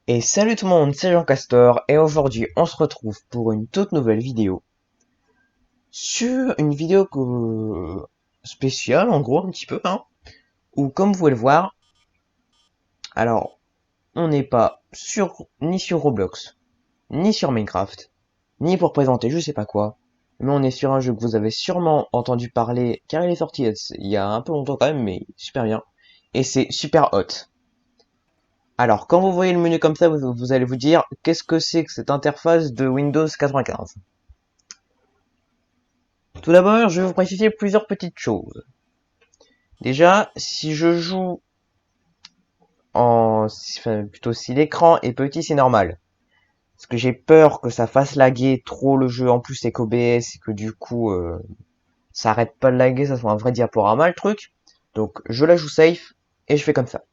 Et salut tout le monde, c'est Jean Castor et aujourd'hui on se retrouve pour une toute nouvelle vidéo sur une vidéo spéciale en gros un petit peu hein, où comme vous pouvez le voir, alors on n'est pas ni sur Roblox, ni sur Minecraft, ni pour présenter je sais pas quoi, mais on est sur un jeu que vous avez sûrement entendu parler car il est sorti il y a un peu longtemps quand même mais super bien et c'est Super Hot. Alors, quand vous voyez le menu comme ça, vous allez vous dire, qu'est-ce que c'est que cette interface de Windows 95? Tout d'abord, je vais vous préciser plusieurs petites choses. Déjà, si je joue enfin, plutôt si l'écran est petit, c'est normal. Parce que j'ai peur que ça fasse laguer trop le jeu, en plus c'est qu'OBS, et que du coup, ça arrête pas de laguer, ça soit un vrai diaporama le truc. Donc, je la joue safe, et je fais comme ça.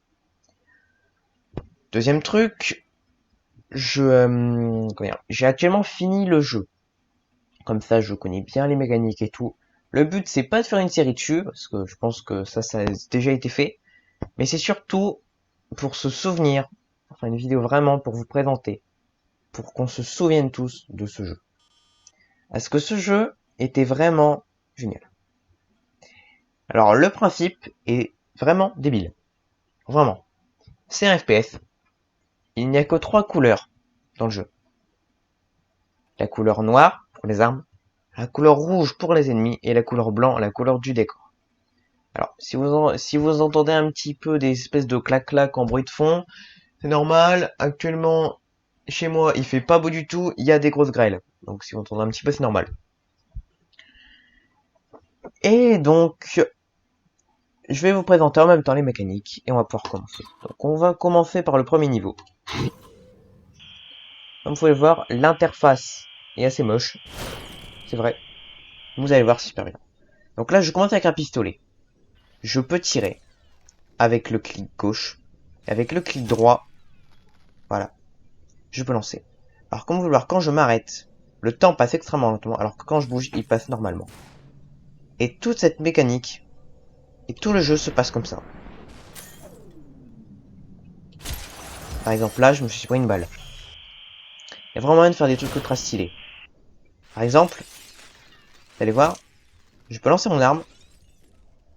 Deuxième truc, j'ai actuellement fini le jeu. Comme ça, je connais bien les mécaniques et tout. Le but, c'est pas de faire une série dessus, parce que je pense que ça a déjà été fait. Mais c'est surtout pour se souvenir, enfin une vidéo vraiment pour vous présenter, pour qu'on se souvienne tous de ce jeu. Est-ce que ce jeu était vraiment génial? Alors, le principe est vraiment débile. Vraiment. C'est un FPS. Il n'y a que trois couleurs dans le jeu. La couleur noire pour les armes, la couleur rouge pour les ennemis et la couleur blanc, la couleur du décor. Alors, si vous entendez un petit peu des espèces de clac-clac en bruit de fond, c'est normal. Actuellement, chez moi, il fait pas beau du tout. Il y a des grosses grêles. Donc, si vous entendez un petit peu, c'est normal. Et donc, je vais vous présenter en même temps les mécaniques et on va pouvoir commencer. Donc, on va commencer par le premier niveau. Comme vous pouvez le voir, l'interface est assez moche. C'est vrai. Vous allez voir, c'est super bien. Donc là, je commence avec un pistolet. Je peux tirer avec le clic gauche, avec le clic droit. Voilà. Je peux lancer. Alors comme vous pouvez le voir, quand je m'arrête, le temps passe extrêmement lentement, alors que quand je bouge, il passe normalement. Et toute cette mécanique, et tout le jeu se passe comme ça. Par exemple là, je me suis pris une balle. Il y a vraiment moyen de faire des trucs ultra stylés. Par exemple, vous allez voir, je peux lancer mon arme,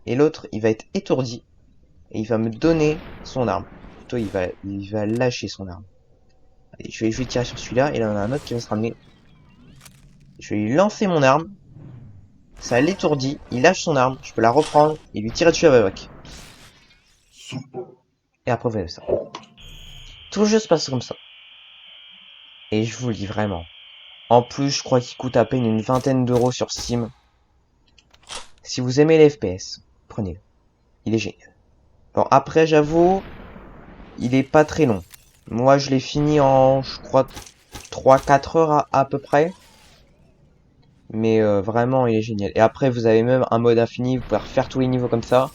et l'autre, il va être étourdi, et il va me donner son arme. Plutôt, il va lâcher son arme. Allez, je vais tirer sur celui-là, et là, on a un autre qui va se ramener. Je vais lui lancer mon arme, ça l'étourdit, il lâche son arme, je peux la reprendre, et lui tirer dessus avec. Et après, vous avez ça. Tout le jeu se passe comme ça. Et je vous le dis vraiment. En plus, je crois qu'il coûte à peine une vingtaine d'euros sur Steam. Si vous aimez les FPS, prenez-le. Il est génial. Bon, après, j'avoue, il est pas très long. Moi, je l'ai fini en, je crois, 3-4 heures à peu près. Mais vraiment, il est génial. Et après, vous avez même un mode infini, vous pouvez refaire tous les niveaux comme ça.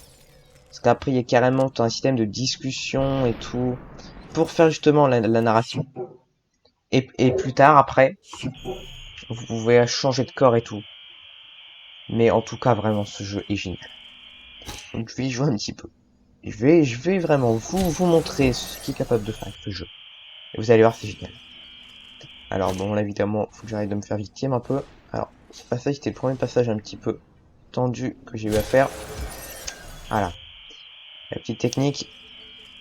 Parce qu'après, il y a carrément tout un système de discussion et tout. Pour faire justement la narration. Et plus tard, après, vous pouvez changer de corps et tout. Mais en tout cas, vraiment, ce jeu est génial. Donc je vais y jouer un petit peu. Je vais vraiment vous montrer ce qu'il est capable de faire avec ce jeu. Et vous allez voir, c'est génial. Alors bon, là évidemment, faut que j'arrête de me faire victime un peu. Alors, ce passage, c'était le premier passage un petit peu tendu que j'ai eu à faire. Voilà. La petite technique.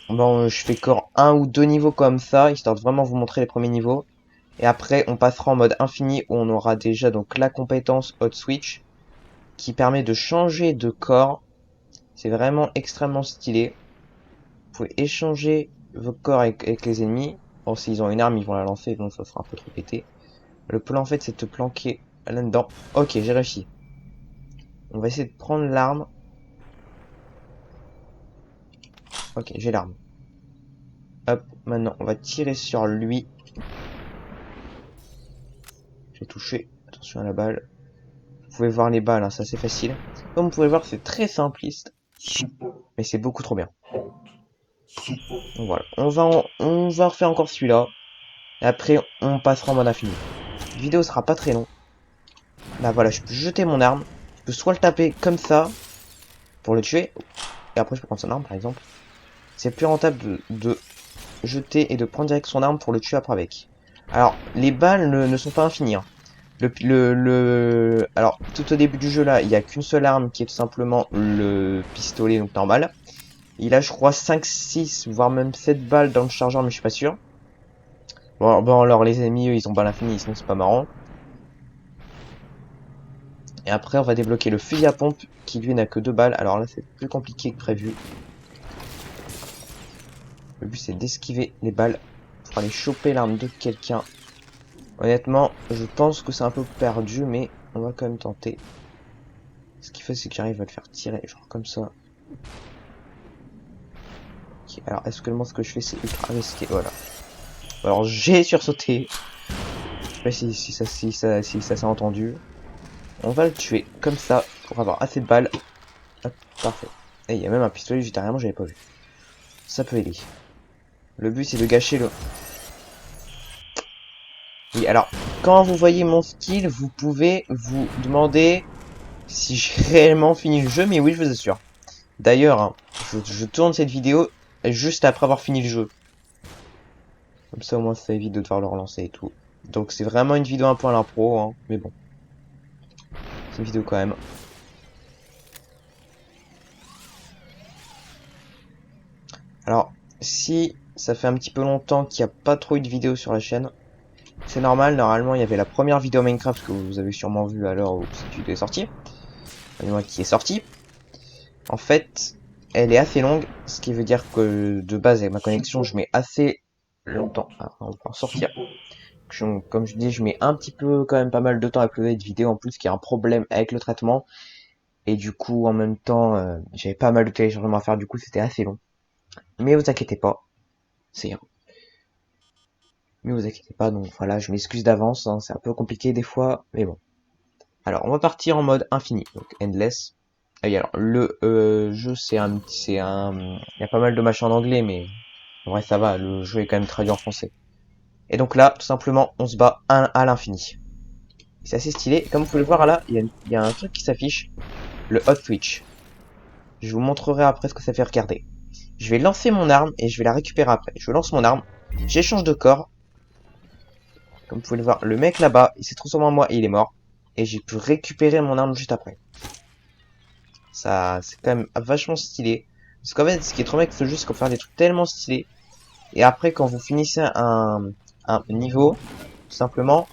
Bon, je fais corps un ou deux niveaux comme ça, histoire de vraiment vous montrer les premiers niveaux. Et après, on passera en mode infini où on aura déjà donc la compétence Hot Switch qui permet de changer de corps. C'est vraiment extrêmement stylé. Vous pouvez échanger vos corps avec les ennemis. Bon, s'ils ont une arme, ils vont la lancer, donc ça sera un peu trop pété. Le plan, en fait, c'est de te planquer là-dedans. Ok, j'ai réussi. On va essayer de prendre l'arme. Ok, j'ai l'arme. Hop, maintenant, on va tirer sur lui. J'ai touché. Attention à la balle. Vous pouvez voir les balles, hein, c'est assez facile. Comme vous pouvez voir, c'est très simpliste. Mais c'est beaucoup trop bien. Donc voilà, on va refaire encore celui-là. Et après, on passera en mode infini. La vidéo sera pas très longue. Là voilà, je peux jeter mon arme. Je peux soit le taper comme ça, pour le tuer. Et après, je peux prendre son arme, par exemple. C'est plus rentable de jeter et de prendre direct son arme pour le tuer après avec. Alors, les balles ne sont pas infinies. Hein. Alors, tout au début du jeu, là, il n'y a qu'une seule arme qui est tout simplement le pistolet, donc normal. Il a, je crois, 5, 6, voire même 7 balles dans le chargeur, mais je suis pas sûr. Bon, alors les ennemis, eux, ils ont pas l'infini, sinon c'est pas marrant. Et après, on va débloquer le fusil à pompe, qui lui n'a que 2 balles. Alors là, c'est plus compliqué que prévu. Le but, c'est d'esquiver les balles pour aller choper l'arme de quelqu'un. Honnêtement, je pense que c'est un peu perdu, mais on va quand même tenter. Ce qu'il fait, c'est que j'arrive à le faire tirer, genre comme ça. Ok, alors, est-ce que le monstre que je fais, c'est ultra risqué? Voilà. Alors, j'ai sursauté. Je sais pas si ça s'est entendu. On va le tuer comme ça pour avoir assez de balles. Hop, parfait. Et il y a même un pistolet juste derrière moi, j'avais pas vu. Ça peut aider. Le but c'est de gâcher le... Oui, alors, quand vous voyez mon skill, vous pouvez vous demander si j'ai réellement fini le jeu, mais oui, je vous assure. D'ailleurs, hein, je tourne cette vidéo juste après avoir fini le jeu. Comme ça, au moins, ça évite de devoir le relancer et tout. Donc, c'est vraiment une vidéo un peu à l'impro, hein, mais bon. C'est une vidéo quand même. Alors, si ça fait un petit peu longtemps qu'il n'y a pas trop eu de vidéos sur la chaîne, c'est normal, normalement il y avait la première vidéo Minecraft que vous avez sûrement vu à l'heure où cette vidéo est sortie. Enfin, qui est sortie. En fait, elle est assez longue, ce qui veut dire que de base avec ma connexion je mets assez longtemps. Ah, on va en sortir. Comme je dis, je mets un petit peu quand même pas mal de temps à uploader une vidéo en plus, qu'il y a un problème avec le traitement. Et du coup, en même temps, j'avais pas mal de téléchargements à faire, du coup c'était assez long. Mais vous inquiétez pas, c'est rien. Mais vous inquiétez pas, donc voilà, je m'excuse d'avance, hein, c'est un peu compliqué des fois, mais bon. Alors, on va partir en mode infini, donc endless. Et alors, le jeu, il y a pas mal de machins en anglais, mais en vrai, ça va, le jeu est quand même traduit en français. Et donc là, tout simplement, on se bat à l'infini. C'est assez stylé, comme vous pouvez le voir là, il y a un truc qui s'affiche, le hot switch. Je vous montrerai après ce que ça fait, regarder. Je vais lancer mon arme et je vais la récupérer après. Je lance mon arme, j'échange de corps. Comme vous pouvez le voir, le mec là-bas, il s'est transformé en moi et il est mort. Et j'ai pu récupérer mon arme juste après. Ça, c'est quand même vachement stylé. Parce qu'en fait, ce qui est trop bien avec ce jeu, c'est qu'on peut faire des trucs tellement stylés. Et après, quand vous finissez un niveau, tout simplement,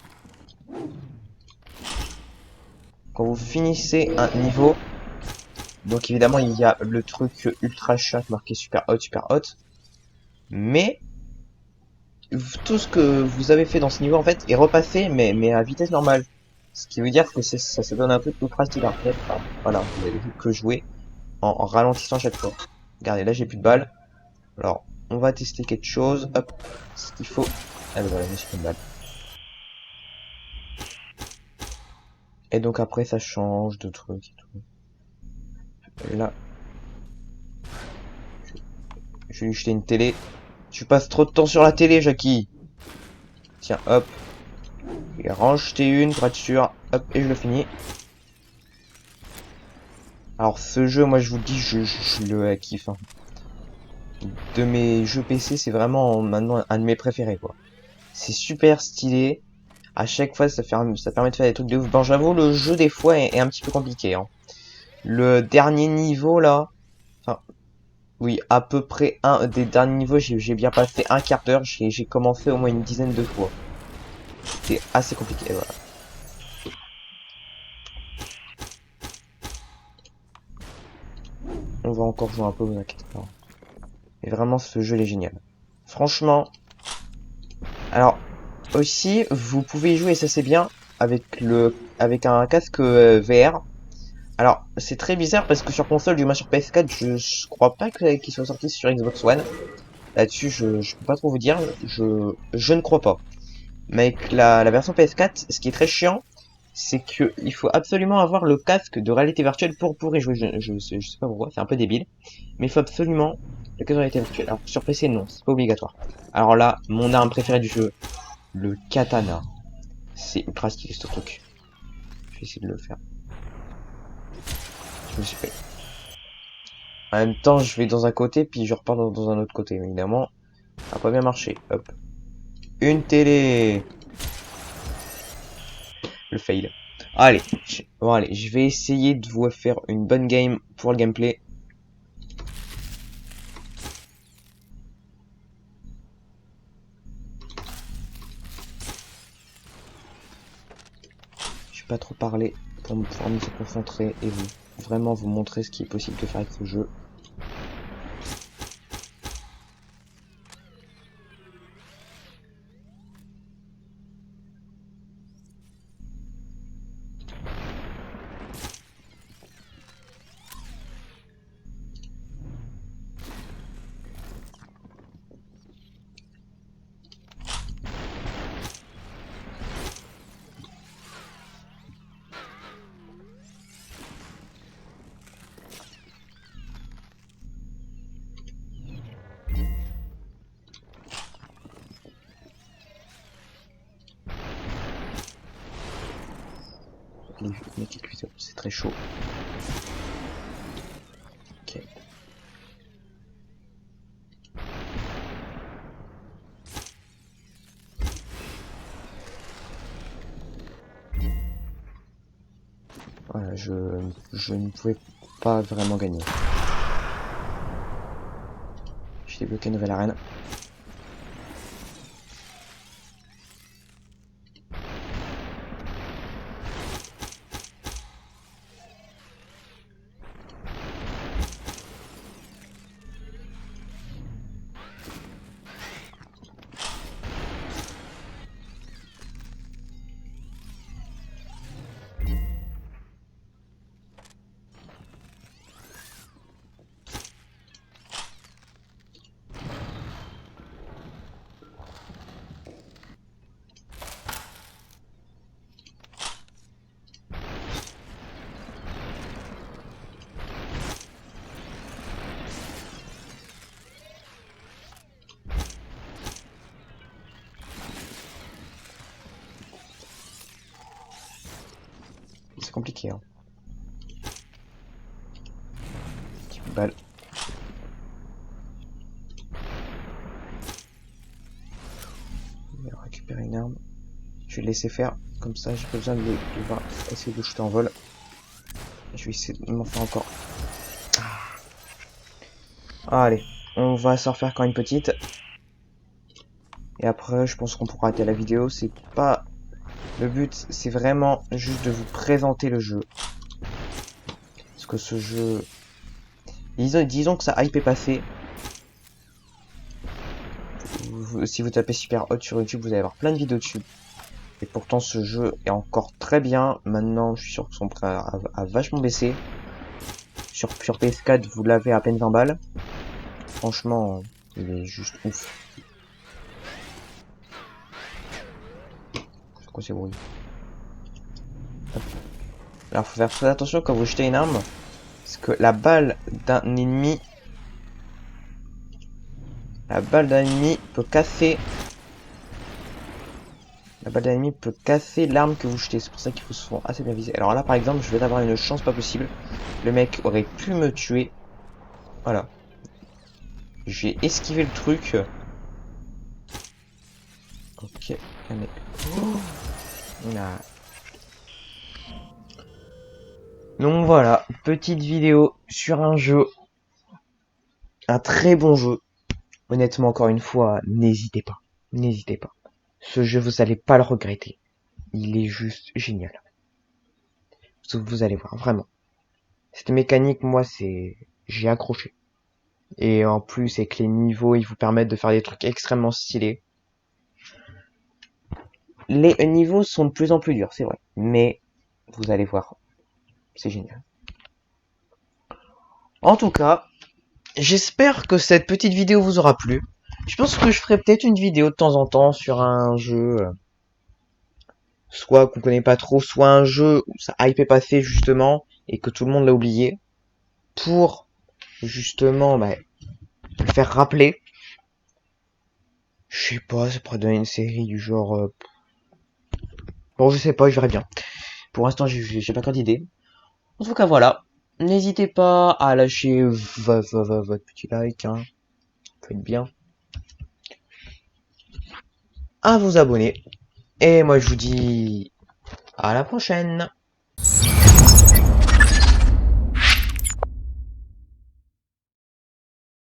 quand vous finissez un niveau, donc évidemment, il y a le truc ultra chiant marqué super hot. Mais, tout ce que vous avez fait dans ce niveau, en fait, est repassé, mais à vitesse normale. Ce qui veut dire que ça se donne un truc ultra stylé. Après, enfin, voilà, vous avez vu que jouer en ralentissant à chaque fois. Regardez, là j'ai plus de balles. Alors, on va tester quelque chose. Hop, ce qu'il faut. Ah ben voilà, j'ai plus de balles. Et donc après, ça change de trucs et tout. Et là, je vais lui jeter une télé. Tu passes trop de temps sur la télé, Jackie. Tiens, hop. Et range T1 pour être sûr. Hop, et je le finis. Alors ce jeu, moi je vous le dis, je le kiffe. Hein. De mes jeux PC, c'est vraiment maintenant un de mes préférés, quoi. C'est super stylé. À chaque fois, ça permet de faire des trucs de ouf. Bon, j'avoue, le jeu des fois est un petit peu compliqué. Hein. Le dernier niveau là, enfin, oui, à peu près un des derniers niveaux, j'ai bien passé un quart d'heure. J'ai commencé au moins une dizaine de fois. C'était assez compliqué, voilà. On va encore jouer un peu, vous inquiétez pas. Mais vraiment, ce jeu il est génial. Franchement. Alors, aussi, vous pouvez y jouer, et ça c'est bien, avec un casque VR. Alors, c'est très bizarre parce que sur console, du moins sur PS4, je crois pas qu'il soit sorti sur Xbox One. Là-dessus, je peux pas trop vous dire, je ne crois pas. Mais avec la version PS4, ce qui est très chiant, c'est que il faut absolument avoir le casque de réalité virtuelle pour y jouer. Je sais pas pourquoi, c'est un peu débile. Mais il faut absolument le casque de réalité virtuelle. Alors, sur PC, non, c'est pas obligatoire. Alors là, mon arme préférée du jeu, le katana. C'est ultra stylé ce truc. Je vais essayer de le faire. Je me suis fait. En même temps, je vais dans un côté, puis je repars dans un autre côté, évidemment. Ça a pas bien marché. Hop. Une télé. Le fail. Allez. Bon, allez. Je vais essayer de vous faire une bonne game pour le gameplay. Je vais pas trop parler pour me pouvoir me concentrer et vous vraiment vous montrer ce qui est possible de faire avec ce jeu. Les mecs cuisent, c'est très chaud. Ok. Voilà, je ne pouvais pas vraiment gagner. J'ai débloqué une nouvelle arène. C'est compliqué, hein. Petit coup de balle. Je vais récupérer une arme. Je vais le laisser faire. Comme ça, j'ai pas besoin de essayer de le shooter en vol. Je vais essayer de m'en faire encore. Ah, allez, on va s'en refaire quand une petite. Et après, je pense qu'on pourra arrêter la vidéo. C'est pas... Le but, c'est vraiment juste de vous présenter le jeu. Parce que ce jeu... Disons que ça hype est passé. Si vous tapez Super Hot sur YouTube, vous allez avoir plein de vidéos dessus. Et pourtant, ce jeu est encore très bien. Maintenant, je suis sûr que son prix a vachement baissé. Sur PS4, vous l'avez à peine 20 balles. Franchement, il est juste ouf. C'est quoi ces bruits? Alors, faut faire très attention quand vous jetez une arme. Parce que la balle d'un ennemi... La balle d'un ennemi peut casser... La balle d'un ennemi peut casser l'arme que vous jetez. C'est pour ça qu'il faut se faire assez bien viser. Alors là, par exemple, je vais avoir une chance pas possible. Le mec aurait pu me tuer. Voilà. J'ai esquivé le truc. Ok. Là. Donc voilà, petite vidéo sur un jeu. Un très bon jeu. Honnêtement, encore une fois, n'hésitez pas. N'hésitez pas. Ce jeu, vous allez pas le regretter. Il est juste génial. Vous allez voir, vraiment. Cette mécanique, moi, j'ai accroché. Et en plus, avec les niveaux, ils vous permettent de faire des trucs extrêmement stylés. Les niveaux sont de plus en plus durs, c'est vrai. Mais, vous allez voir. C'est génial. En tout cas, j'espère que cette petite vidéo vous aura plu. Je pense que je ferai peut-être une vidéo de temps en temps sur un jeu, soit qu'on connaît pas trop, soit un jeu où ça hype est passé justement et que tout le monde l'a oublié, pour justement le faire rappeler. Je sais pas, ça pourrait donner une série du genre... Bon, je sais pas, je verrai bien. Pour l'instant, j'ai pas encore d'idée. En tout cas, voilà. N'hésitez pas à lâcher votre petit like, hein. Ça peut être bien. à vous abonner. Et moi, je vous dis à la prochaine.